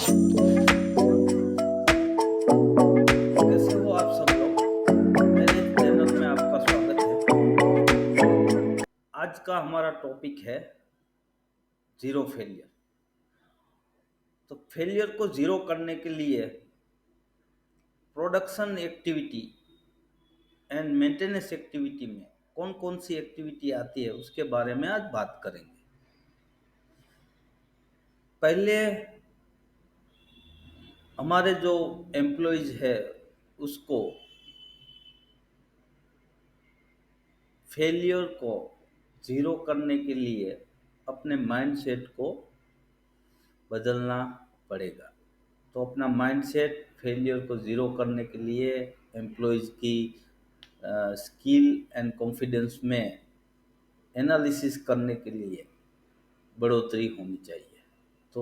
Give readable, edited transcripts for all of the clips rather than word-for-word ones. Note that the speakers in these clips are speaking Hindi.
कैसे हो आप सब लोग। मेरे चैनल में आपका स्वागत है। आज का हमारा टॉपिक है जीरो फेलियर। तो फेलियर को जीरो करने के लिए production activity and maintenance activity में कौन कौन सी एक्टिविटी आती है उसके बारे में आज बात करेंगे। पहले हमारे जो एम्प्लॉयज है उसको फेलियर को जीरो करने के लिए अपने माइंडसेट को बदलना पड़ेगा। तो अपना माइंडसेट फेलियर को ज़ीरो करने के लिए एम्प्लॉयज़ की स्किल एंड कॉन्फिडेंस में एनालिसिस करने के लिए बढ़ोतरी होनी चाहिए। तो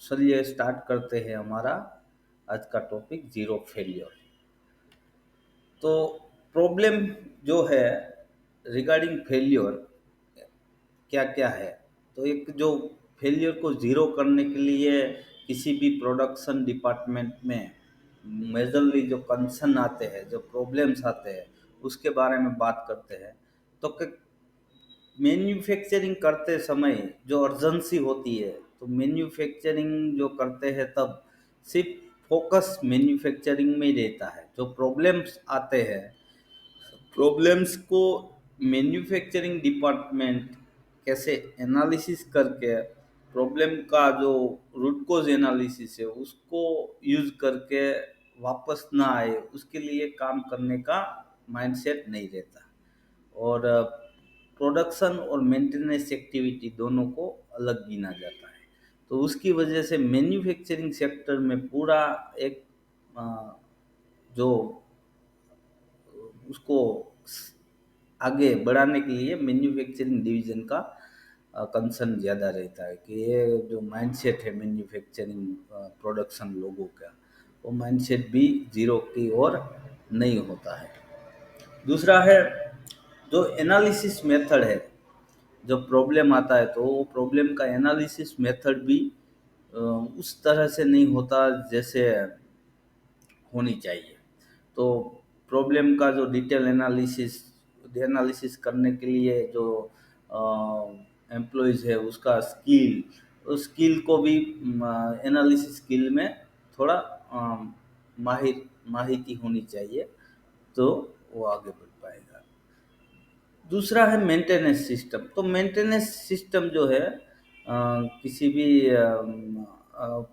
चलिए स्टार्ट करते हैं हमारा आज का टॉपिक ज़ीरो फेलियर। तो प्रॉब्लम जो है रिगार्डिंग फेलियर क्या क्या है। तो एक जो फेलियर को ज़ीरो करने के लिए किसी भी प्रोडक्शन डिपार्टमेंट में मेजरली जो कंसर्न आते हैं, जो प्रॉब्लम्स आते हैं, उसके बारे में बात करते हैं। तो मैन्युफैक्चरिंग करते समय जो अर्जेंसी होती है, तो मैन्युफैक्चरिंग जो करते हैं तब सिर्फ फोकस मैन्युफैक्चरिंग में ही रहता है। जो प्रॉब्लम्स आते हैं, प्रॉब्लम्स को मैन्युफैक्चरिंग डिपार्टमेंट कैसे एनालिसिस करके प्रॉब्लम का जो रूट कोज एनालिसिस है उसको यूज करके वापस ना आए, उसके लिए काम करने का माइंडसेट नहीं रहता। और प्रोडक्शन और मेंटेनेंस एक्टिविटी दोनों को अलग गिना जाता है। तो उसकी वजह से मैन्युफैक्चरिंग सेक्टर में पूरा एक अ, जो उसको आगे बढ़ाने के लिए मैन्युफैक्चरिंग डिवीजन का कंसर्न ज़्यादा रहता है कि ये जो माइंडसेट है मैन्युफैक्चरिंग प्रोडक्शन लोगों का, वो माइंडसेट भी ज़ीरो की ओर नहीं होता है। दूसरा है जो एनालिसिस मेथड है। जब प्रॉब्लम आता है तो वो प्रॉब्लम का एनालिसिस मेथड भी उस तरह से नहीं होता जैसे होनी चाहिए। तो प्रॉब्लम का जो डिटेल एनालिसिस एनालिसिस करने के लिए जो एम्प्लॉयज़ है उसका स्किल, उस स्किल को भी एनालिसिस स्किल में थोड़ा माहिती होनी चाहिए, तो वो आगे बढ़ पाएगा। दूसरा है मेंटेनेंस सिस्टम। तो मेंटेनेंस सिस्टम जो है किसी भी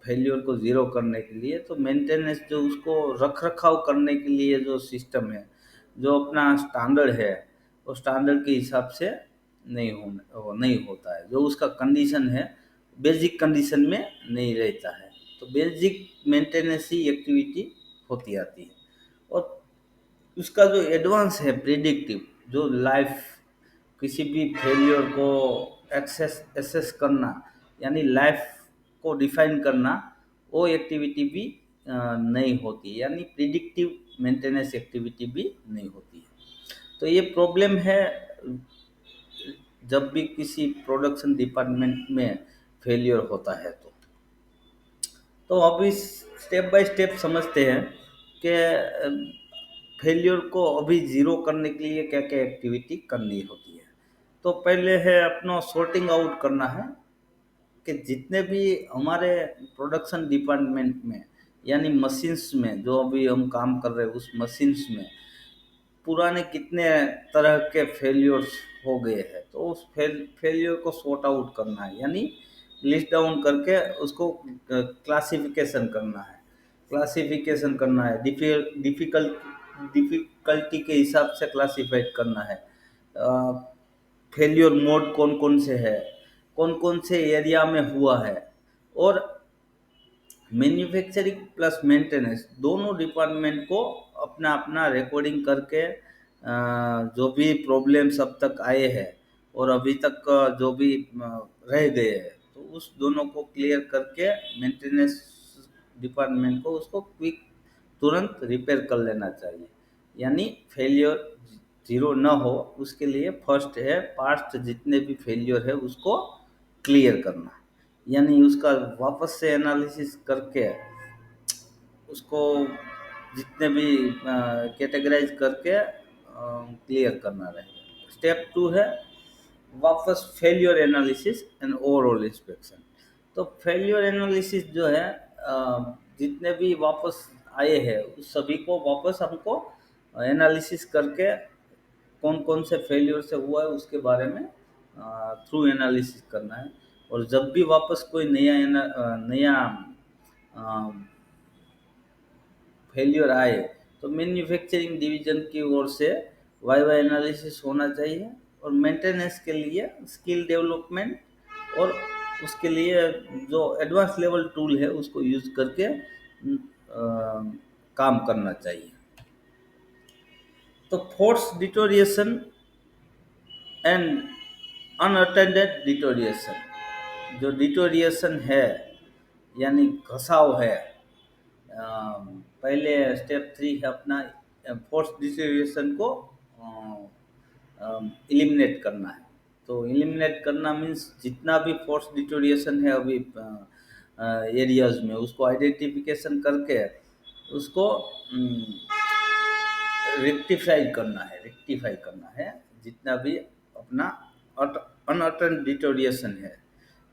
फेल्योर को ज़ीरो करने के लिए, तो मेंटेनेंस जो उसको रख रखाव करने के लिए जो सिस्टम है, जो अपना स्टैंडर्ड है, वो स्टैंडर्ड के हिसाब से नहीं होता है। जो उसका कंडीशन है बेसिक कंडीशन में नहीं रहता है। तो बेसिक मेंटेनेंस ही एक्टिविटी होती आती है। और उसका जो एडवांस है प्रिडिक्टिव, जो लाइफ किसी भी फेलियर को एसेस करना, यानी लाइफ को डिफाइन करना, वो एक्टिविटी भी नहीं होती, यानी प्रिडिक्टिव मेंटेनेंस एक्टिविटी भी नहीं होती है। तो ये प्रॉब्लम है जब भी किसी प्रोडक्शन डिपार्टमेंट में फेलियर होता है। तो अब इस स्टेप बाय स्टेप समझते हैं कि फेलियर को अभी ज़ीरो करने के लिए क्या क्या एक्टिविटी करनी होती है। तो पहले है अपना सॉर्टिंग आउट करना है कि जितने भी हमारे प्रोडक्शन डिपार्टमेंट में, यानी मशीन्स में जो अभी हम काम कर रहे हैं उस मशीन्स में पुराने कितने तरह के फेलियर्स हो गए हैं, तो उस फेलियर को सॉर्ट आउट करना है, यानी लिस्ट डाउन करके उसको क्लासिफिकेशन करना है। क्लासिफिकेशन करना है, डिफिकल्टी के हिसाब से क्लासिफाइड करना है। फेलियर मोड कौन कौन से है, कौन कौन से एरिया में हुआ है। और मैन्युफैक्चरिंग प्लस मेंटेनेंस दोनों डिपार्टमेंट को अपना अपना रिकॉर्डिंग करके जो भी प्रॉब्लम्स अब तक आए हैं और अभी तक जो भी रह गए हैं, तो उस दोनों को क्लियर करके मेंटेनेंस डिपार्टमेंट को उसको क्विक तुरंत रिपेयर कर लेना चाहिए। यानी फेलियर जीरो ना हो उसके लिए फर्स्ट है पास्ट जितने भी फेलियर है उसको क्लियर करना। यानी उसका वापस से एनालिसिस करके उसको जितने भी कैटेगराइज करके क्लियर करना रहेगा। स्टेप 2 है वापस failure analysis and overall inspection. तो फेलियर एनालिसिस जो है जितने भी वापस आए हैं उस सभी को वापस हमको एनालिसिस करके कौन कौन से फेलियर से हुआ है उसके बारे में थ्रू एनालिसिस करना है। और जब भी वापस कोई नया फेलियर आए तो मैन्युफैक्चरिंग डिवीजन की ओर से वाइवा एनालिसिस होना चाहिए और मेंटेनेंस के लिए स्किल डेवलपमेंट और उसके लिए जो एडवांस लेवल टूल है उसको यूज करके काम करना चाहिए। तो force deterioration and unattended deterioration, जो डिटोरिएशन है यानी घसाव है, पहले स्टेप 3 है अपना फोर्स डिटोरिएशन को एलिमिनेट करना है। तो एलिमिनेट करना मीन्स जितना भी फोर्स डिटोरिएशन है अभी एरियाज में उसको आइडेंटिफिकेशन करके उसको रेक्टिफाई करना है जितना भी अपना अनअटेंड डिटोरिएशन है,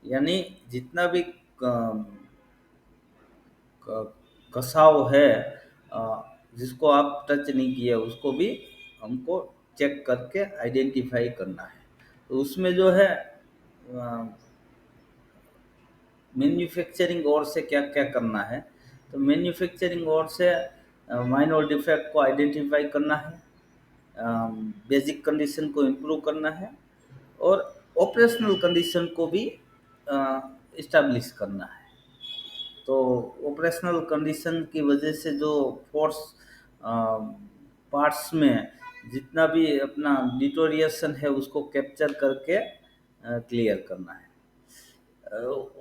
यानी जितना भी घसाव है जिसको आप टच नहीं किया उसको भी हमको चेक करके आइडेंटिफाई करना है। तो उसमें जो है मैन्युफैक्चरिंग ओर से क्या क्या करना है, तो मैन्युफैक्चरिंग ओर से माइनर डिफेक्ट को आइडेंटिफाई करना है, बेसिक कंडीशन को इम्प्रूव करना है और ऑपरेशनल कंडीशन को भी इस्टेब्लिश करना है। तो ऑपरेशनल कंडीशन की वजह से जो फोर्स पार्ट्स में जितना भी अपना डिटोरिएशन है उसको कैप्चर करके क्लियर करना है।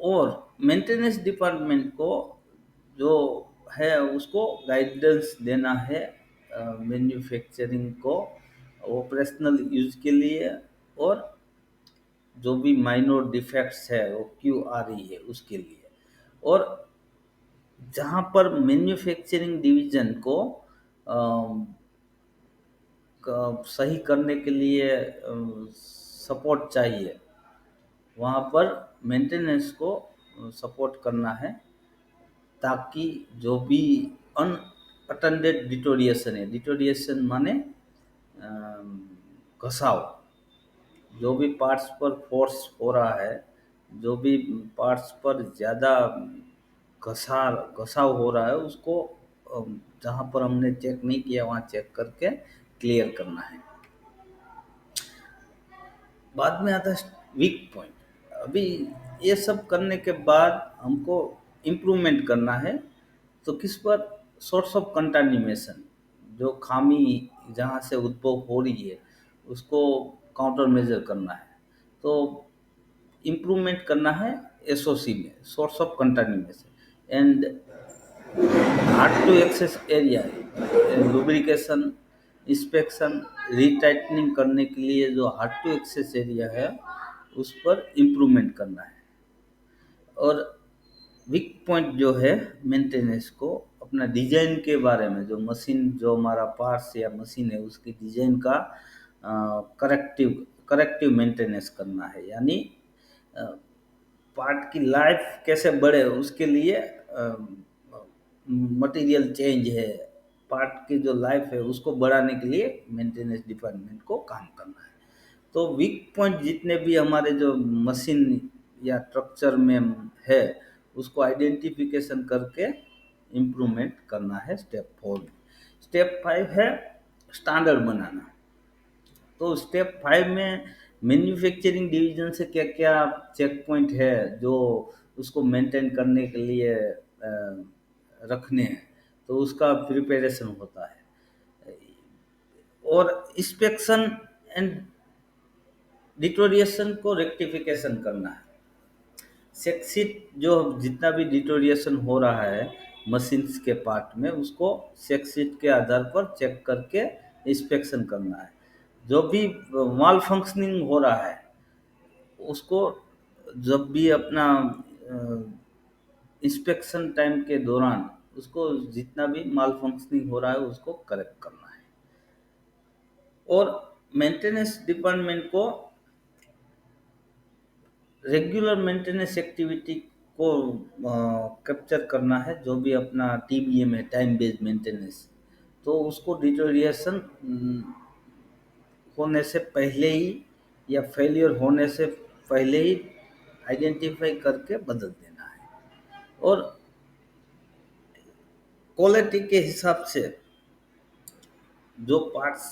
और मेंटेनेंस डिपार्टमेंट को जो है उसको गाइडेंस देना है मैन्युफैक्चरिंग को ऑपरेशनल यूज के लिए और जो भी माइनर डिफेक्ट्स है वो क्यों आ रही है उसके लिए। और जहाँ पर मैन्युफैक्चरिंग डिवीजन को सही करने के लिए सपोर्ट चाहिए वहाँ पर मेंटेनेंस को सपोर्ट करना है ताकि जो भी अनअटेंडेड डिटोरिएशन है, डिटोरिएशन माने घसाव, जो भी पार्ट्स पर फोर्स हो रहा है, जो भी पार्ट्स पर ज़्यादा घसाव हो रहा है उसको जहाँ पर हमने चेक नहीं किया वहाँ चेक करके क्लियर करना है। बाद में आता है वीक पॉइंट। अभी ये सब करने के बाद हमको इम्प्रूवमेंट करना है। तो किस पर, सोर्स ऑफ कंटामिनेशन, जो खामी जहाँ से उद्भव हो रही है उसको काउंटर मेजर करना है। तो इम्प्रूवमेंट करना है एसओसी में, source of contamination and hard to access area, lubrication, inspection, retightening करने के लिए जो हार्ड टू एक्सेस एरिया है उस पर इम्प्रूवमेंट करना है। और वीक पॉइंट जो है मेंटेनेंस को अपना डिजाइन के बारे में, जो मशीन, जो हमारा पार्ट्स या मशीन है उसकी डिजाइन का करेक्टिव मेंटेनेंस करना है, यानी पार्ट की लाइफ कैसे बढ़े उसके लिए मटेरियल चेंज है, पार्ट की जो लाइफ है उसको बढ़ाने के लिए मेंटेनेंस डिपार्टमेंट को काम करना है। तो वीक पॉइंट जितने भी हमारे जो मशीन या स्ट्रक्चर में है उसको आइडेंटिफिकेशन करके इम्प्रूवमेंट करना है स्टेप 4 में। स्टेप 5 है स्टैंडर्ड बनाना। तो स्टेप 5 में मैन्युफैक्चरिंग डिवीजन से क्या क्या चेक पॉइंट है जो उसको मेंटेन करने के लिए रखने हैं, तो उसका प्रिपरेशन होता है। और इंस्पेक्शन एंड डिटोरिएशन को रेक्टिफिकेशन करना है। सेक्सीट जो जितना भी डिटोरिएशन हो रहा है मशीन्स के पार्ट में उसको सेक्सीट के आधार पर चेक करके इंस्पेक्शन करना है। जो भी माल फंक्शनिंग हो रहा है उसको जब भी अपना इंस्पेक्शन टाइम के दौरान उसको जितना भी माल फंक्शनिंग हो रहा है उसको करेक्ट करना है। और मेंटेनेंस डिपार्टमेंट को रेगुलर मेंटेनेंस एक्टिविटी को कैप्चर करना है, जो भी अपना टीबीएम है, टाइम बेस्ड मेंटेनेंस, तो उसको डिटोरिएशन होने से पहले ही या फेलियर होने से पहले ही आइडेंटिफाई करके बदल देना है। और क्वालिटी के हिसाब से जो पार्ट्स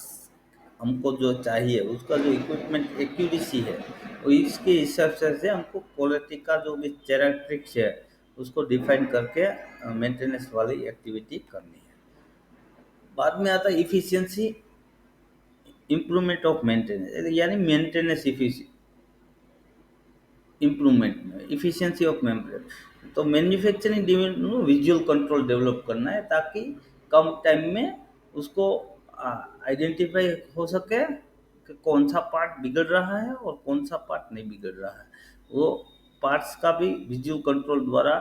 हमको जो चाहिए उसका जो इक्विपमेंट एक्यूरेसी है, वो इसके हिसाब से हमको क्वालिटी का जो भी कैरेक्टरिस्टिक्स है उसको डिफाइन करके मेंटेनेंस वाली एक्टिविटी करनी है। बाद में आता है इफिशियंसी इम्प्रूवमेंट ऑफ मेंटेनेंस, यानी मेंटेनेंस इम्प्रूवमेंट में इफिशियंसी ऑफ मेंटेनेंस। तो manufacturing division visual control develop करना है ताकि कम टाइम में उसको आइडेंटिफाई हो सके कि कौन सा पार्ट बिगड़ रहा है और कौन सा पार्ट नहीं बिगड़ रहा है। वो पार्ट्स का भी विजुअल कंट्रोल द्वारा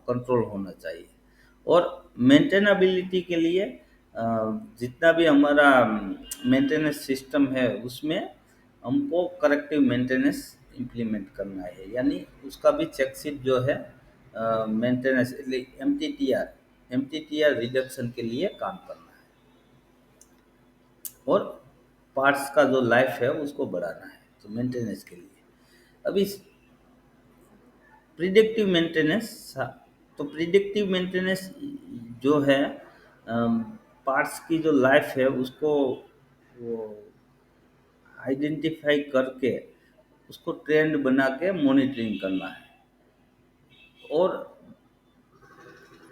कंट्रोल होना चाहिए। और मेंटेनेबिलिटी के लिए अ, जितना भी हमारा मेंटेनेंस सिस्टम है उसमें हमको करेक्टिव मेंटेनेंस इम्प्लीमेंट करना है, यानी उसका भी चेकशीट जो है maintenance M T T R reduction के लिए काम करना है। और पार्ट्स का जो लाइफ है उसको बढ़ाना है, तो मेंटेनेंस के लिए अभी प्रिडिक्टिव मेंटेनेंस। तो प्रिडिक्टिव मेंटेनेंस जो है पार्ट्स की जो लाइफ है उसको वो आइडेंटिफाई करके उसको ट्रेंड बना के मॉनिटरिंग करना है। और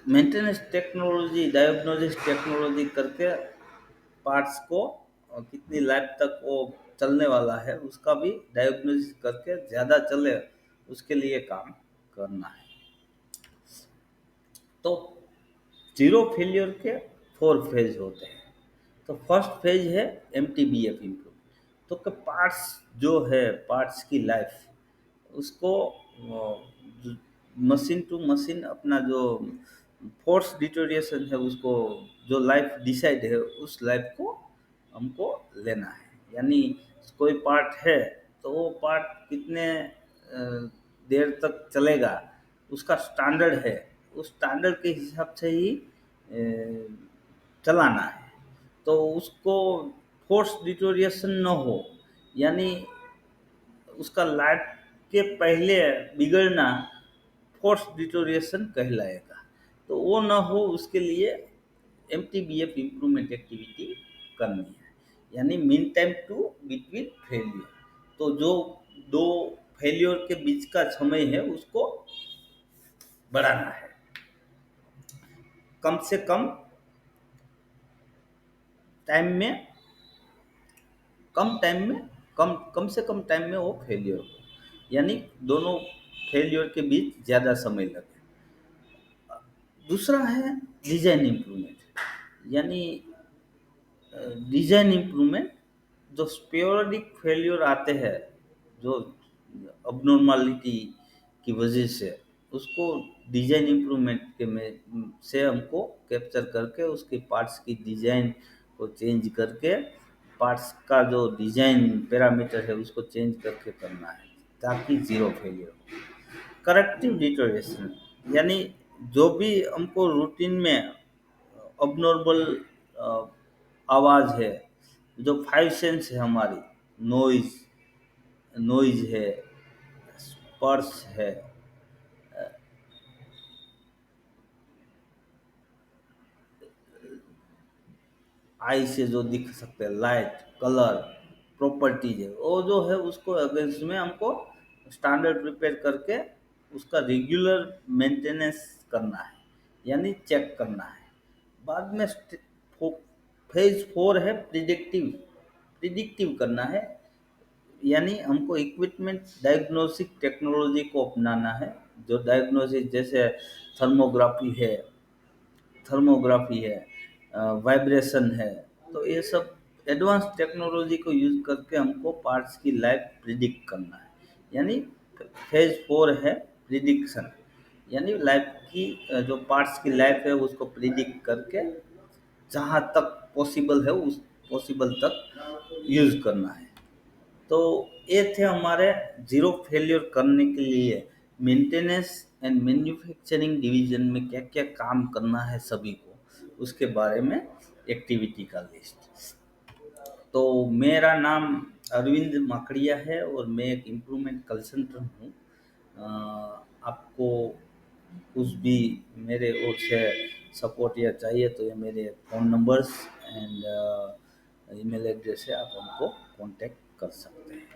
मेंटेनेंस टेक्नोलॉजी डायग्नोसिस टेक्नोलॉजी करके पार्ट्स को कितनी लाइफ तक वो चलने वाला है उसका भी डायग्नोसिस करके ज़्यादा चले उसके लिए काम करना है। तो जीरो फेलियर के 4 फेज होते हैं। तो फर्स्ट फेज है M T B F improve. तो पार्ट्स जो है पार्ट्स की लाइफ उसको मशीन टू मशीन अपना जो फोर्स डिटोरिएशन है उसको जो लाइफ डिसाइड है उस लाइफ को हमको लेना है। यानी कोई पार्ट है तो वो पार्ट कितने देर तक चलेगा उसका स्टैंडर्ड है, उस स्टैंडर्ड के हिसाब से ही चलाना है। तो उसको फोर्स डिटोरिएशन न हो, यानी उसका लाइफ के पहले बिगड़ना फोर्स डिटोरिएशन कहलाएगा। तो वो न हो उसके लिए M T B F improvement activity करनी है, यानी mean time to between failure. तो जो दो फेलियर के बीच का समय है उसको बढ़ाना है, कम से कम टाइम में कम टाइम में कम कम से कम टाइम में वो फेलियर हो, यानी दोनों फेलियर के बीच ज़्यादा समय लगे। दूसरा है डिज़ाइन इम्प्रूवमेंट, यानी डिज़ाइन इम्प्रूवमेंट जो स्पोरेडिक फेलियर आते हैं, जो अबनॉर्मालिटी की वजह से उसको डिज़ाइन इम्प्रूवमेंट के में से हमको कैप्चर करके उसके पार्ट्स की डिज़ाइन को चेंज करके पार्ट्स का जो डिज़ाइन पैरामीटर है उसको चेंज करके करना है ताकि ज़ीरो फेलियर हो। करेक्टिव डिटोरेशन, यानी जो भी हमको रूटीन में अबनॉर्मल आवाज़ है, जो 5 सेंस है हमारी, नॉइज़ नॉइज़ है, स्पर्श है, आई से जो दिख सकते हैं, लाइट, कलर, प्रॉपर्टीज है, वो जो है उसको अगेंस्ट में हमको स्टैंडर्ड प्रिपेयर करके उसका रेगुलर मेंटेनेंस करना है, यानी चेक करना है। बाद में फेज 4 है प्रिडिक्टिव प्रिडिक्टिव करना है, यानी हमको इक्विपमेंट डायग्नोस्टिक टेक्नोलॉजी को अपनाना है। जो डायग्नोसिस जैसे थर्मोग्राफी है थर्मोग्राफी है, वाइब्रेशन है, तो ये सब एडवांस टेक्नोलॉजी को यूज करके हमको पार्ट्स की लाइफ प्रिडिक्ट करना है। यानी फेज 4 है प्रिडिक्शन, यानी लाइफ की जो पार्ट्स की लाइफ है उसको प्रिडिक्ट करके जहाँ तक पॉसिबल है उस पॉसिबल तक यूज़ करना है। तो ये थे हमारे ज़ीरो फेलियर करने के लिए मेंटेनेंस एंड मैन्युफैक्चरिंग डिवीज़न में क्या-क्या काम करना है सभी को, उसके बारे में एक्टिविटी का लिस्ट। तो मेरा नाम अरविंद माकड़िया है और मैं एक इम्प्रूवमेंट कंसल्टेंट हूँ। आपको कुछ भी मेरे ओर से सपोर्ट या चाहिए तो ये मेरे phone numbers and email address है, आप हमको कांटेक्ट कर सकते हैं।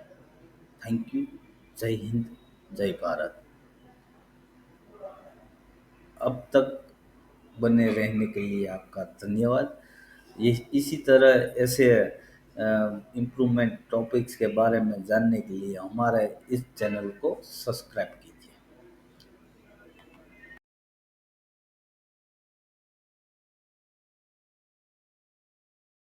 Thank you. जय हिंद, जय भारत। अब तक बने रहने के लिए आपका धन्यवाद। ये इसी तरह ऐसे इम्प्रूवमेंट टॉपिक्स के बारे में जानने के लिए हमारे इस चैनल को सब्सक्राइब